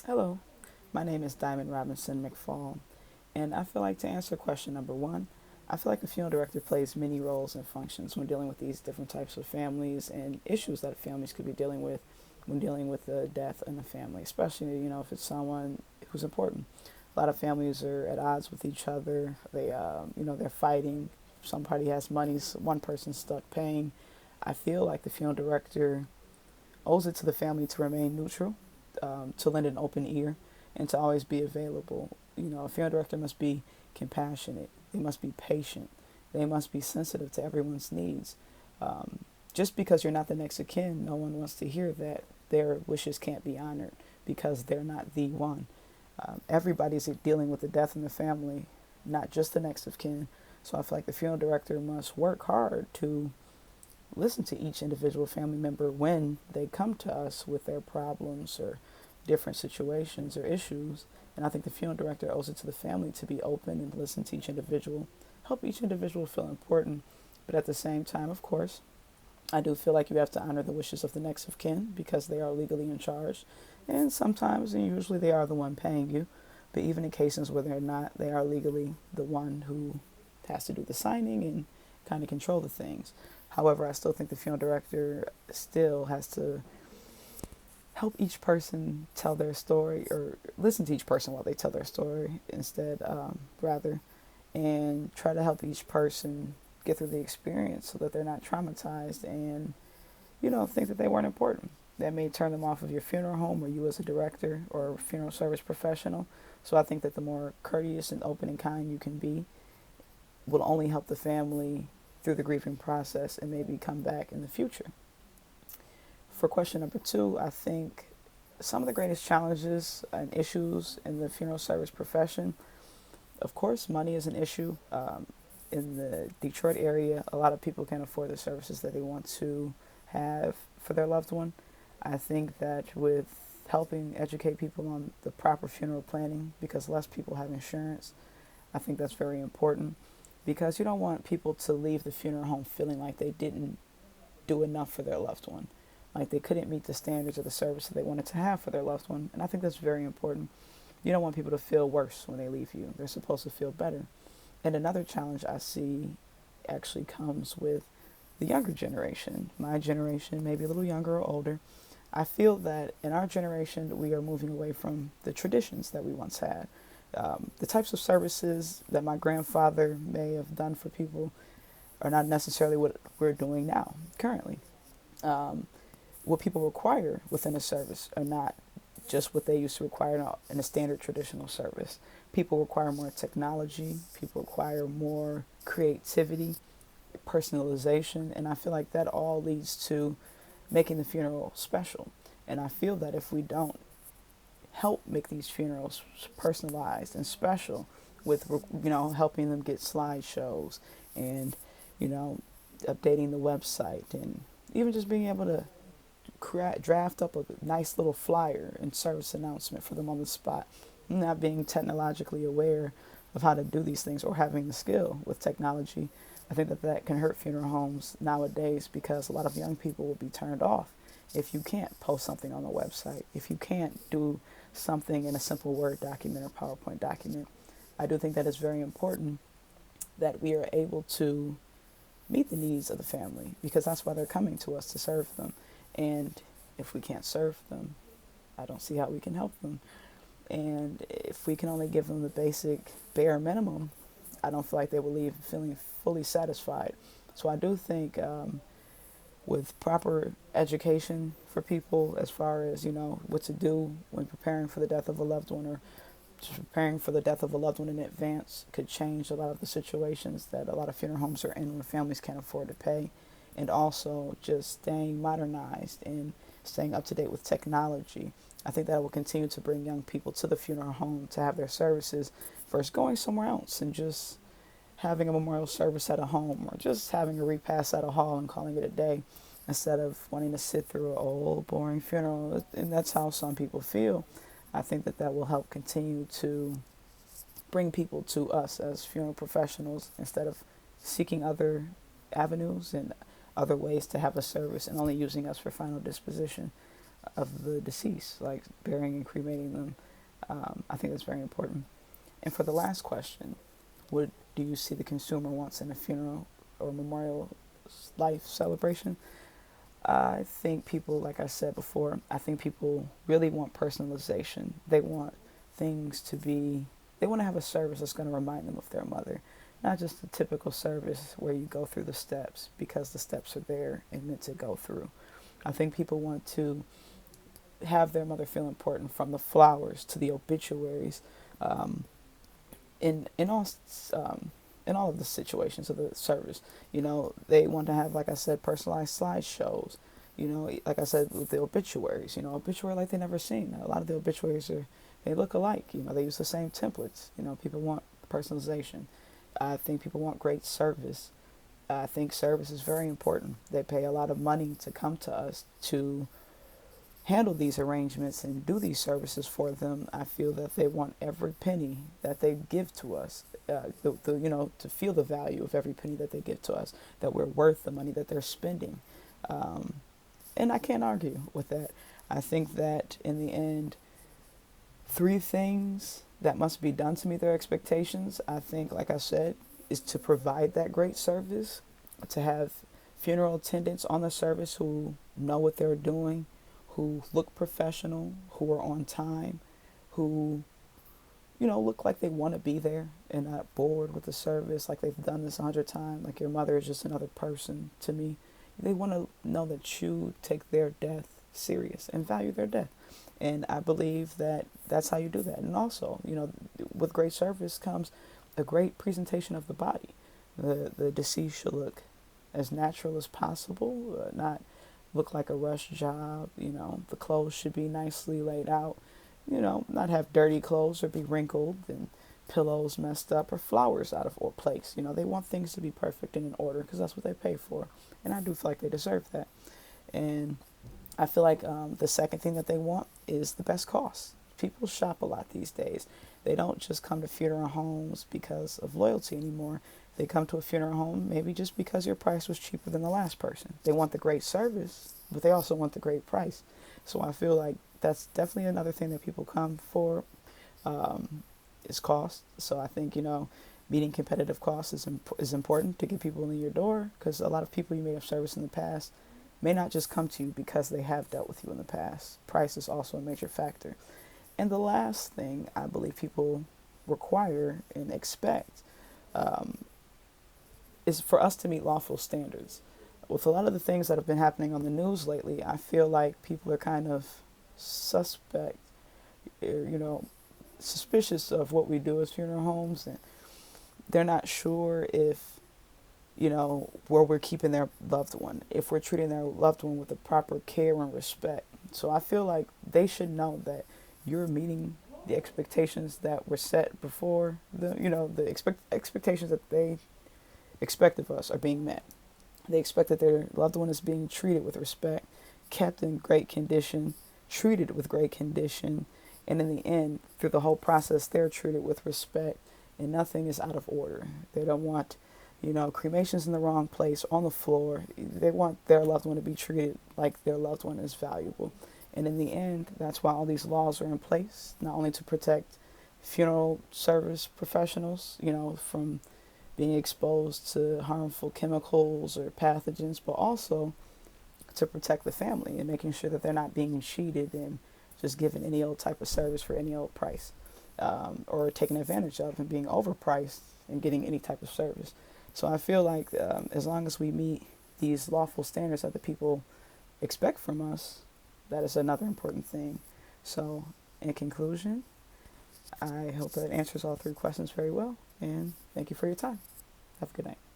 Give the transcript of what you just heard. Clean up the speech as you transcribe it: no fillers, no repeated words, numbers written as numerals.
Hello, my name is Dymond McFall, and I feel like to answer question number one, I feel like the funeral director plays many roles and functions when dealing with these different types of families and issues that families could be dealing with when dealing with the death in the family, especially if it's someone who's important. A lot of families are at odds with each other. They're fighting. Some party has money, so one person's stuck paying. I feel like the funeral director owes it to the family to remain neutral, to lend an open ear, and to always be available. A funeral director must be compassionate. They must be patient. They must be sensitive to everyone's needs. Just because you're not the next of kin, no one wants to hear that their wishes can't be honored because they're not the one. Everybody's dealing with the death in the family, not just the next of kin. So I feel like the funeral director must work hard to listen to each individual family member when they come to us with their problems or different situations or issues. And I think the funeral director owes it to the family to be open and listen to each individual, help each individual feel important. But at the same time, of course, I do feel like you have to honor the wishes of the next of kin because they are legally in charge. And sometimes, and usually, they are the one paying you. But even in cases where they're not, they are legally the one who has to do the signing and kind of control the things. However, I still think the funeral director still has to help each person tell their story or listen to each person while they tell their story rather, and try to help each person get through the experience so that they're not traumatized and, think that they weren't important. That may turn them off of your funeral home or you as a director or funeral service professional. So I think that the more courteous and open and kind you can be will only help the family through the grieving process and maybe come back in the future. For question number two, I think some of the greatest challenges and issues in the funeral service profession, of course, money is an issue. In the Detroit area, a lot of people can't afford the services that they want to have for their loved one. I think that with helping educate people on the proper funeral planning, because less people have insurance, I think that's very important because you don't want people to leave the funeral home feeling like they didn't do enough for their loved one, like they couldn't meet the standards of the service that they wanted to have for their loved one. And I think that's very important. You don't want people to feel worse when they leave you. They're supposed to feel better. And another challenge I see actually comes with the younger generation. My generation, maybe a little younger or older. I feel that in our generation, we are moving away from the traditions that we once had. The types of services that my grandfather may have done for people are not necessarily what we're doing now, currently. What people require within a service are not just what they used to require in a standard traditional service. People require more technology, people require more creativity, personalization, and I feel like that all leads to making the funeral special. And I feel that if we don't help make these funerals personalized and special with helping them get slideshows and you know updating the website and even just being able to draft up a nice little flyer and service announcement for them on the spot, not being technologically aware of how to do these things or having the skill with technology. I think that can hurt funeral homes nowadays because a lot of young people will be turned off if you can't post something on the website, if you can't do something in a simple Word document or PowerPoint document. I do think that it's very important that we are able to meet the needs of the family because that's why they're coming to us to serve them. And if we can't serve them, I don't see how we can help them. And if we can only give them the basic bare minimum, I don't feel like they will leave feeling fully satisfied. So I do think with proper education for people as far as, what to do when preparing for the death of a loved one or just preparing for the death of a loved one in advance could change a lot of the situations that a lot of funeral homes are in when families can't afford to pay. And also just staying modernized and staying up to date with technology. I think that will continue to bring young people to the funeral home to have their services versus going somewhere else and just having a memorial service at a home or just having a repast at a hall and calling it a day instead of wanting to sit through an old, boring funeral. And that's how some people feel. I think that will help continue to bring people to us as funeral professionals instead of seeking other avenues and other ways to have a service and only using us for final disposition. of the deceased, like burying and cremating them. I think that's very important. And for the last question, what do you see the consumer wants in a funeral or memorial life celebration? I think people, like I said before, I think people really want personalization. They want things to be, they want to have a service that's going to remind them of their mother. Not just the typical service where you go through the steps because the steps are there and meant to go through. I think people want to have their mother feel important, from the flowers to the obituaries, um, in all in all of the situations of the service. They want to have, like I said, personalized slideshows. Like I said with the obituaries, obituary like they never seen. A lot of the obituaries they look alike. They use the same templates. People want personalization. I think people want great service. I think service is very important. They pay a lot of money to come to us to handle these arrangements and do these services for them. I feel that they want every penny that they give to us, to feel the value of every penny that they give to us, that we're worth the money that they're spending. Um, and I can't argue with that. I think that in the end, three things that must be done to meet their expectations, I think, like I said, is to provide that great service, to have funeral attendants on the service who know what they're doing, who look professional, who are on time, who, look like they want to be there and not bored with the service, like they've done this 100 times, like your mother is just another person to me. They want to know that you take their death serious and value their death. And I believe that that's how you do that. And also, with great service comes a great presentation of the body. The deceased should look as natural as possible, not look like a rush job. The clothes should be nicely laid out, not have dirty clothes or be wrinkled and pillows messed up or flowers out of place. They want things to be perfect and in order because that's what they pay for. And I do feel like they deserve that. And I feel like the second thing that they want is the best cost. People shop a lot these days. They don't just come to funeral homes because of loyalty anymore. They come to a funeral home maybe just because your price was cheaper than the last person. They want the great service, but they also want the great price. So I feel like that's definitely another thing that people come for, is cost. So I think, meeting competitive costs is important to get people in your door, because a lot of people you may have serviced in the past may not just come to you because they have dealt with you in the past. Price is also a major factor. And the last thing I believe people require and expect, is for us to meet lawful standards. With a lot of the things that have been happening on the news lately, I feel like people are kind of suspect, suspicious of what we do as funeral homes, and they're not sure if, where we're keeping their loved one, if we're treating their loved one with the proper care and respect. So I feel like they should know that you're meeting the expectations that were set before, the expectations that they expect of us are being met. They expect that their loved one is being treated with respect, kept in great condition, treated with great condition, and in the end, through the whole process, they're treated with respect and nothing is out of order. They don't want, cremations in the wrong place, on the floor. They want their loved one to be treated like their loved one is valuable. And in the end, that's why all these laws are in place, not only to protect funeral service professionals, from being exposed to harmful chemicals or pathogens, but also to protect the family and making sure that they're not being cheated and just given any old type of service for any old price, or taken advantage of and being overpriced and getting any type of service. So I feel like as long as we meet these lawful standards that the people expect from us, that is another important thing. So in conclusion, I hope that answers all three questions very well, and thank you for your time. Have a good night.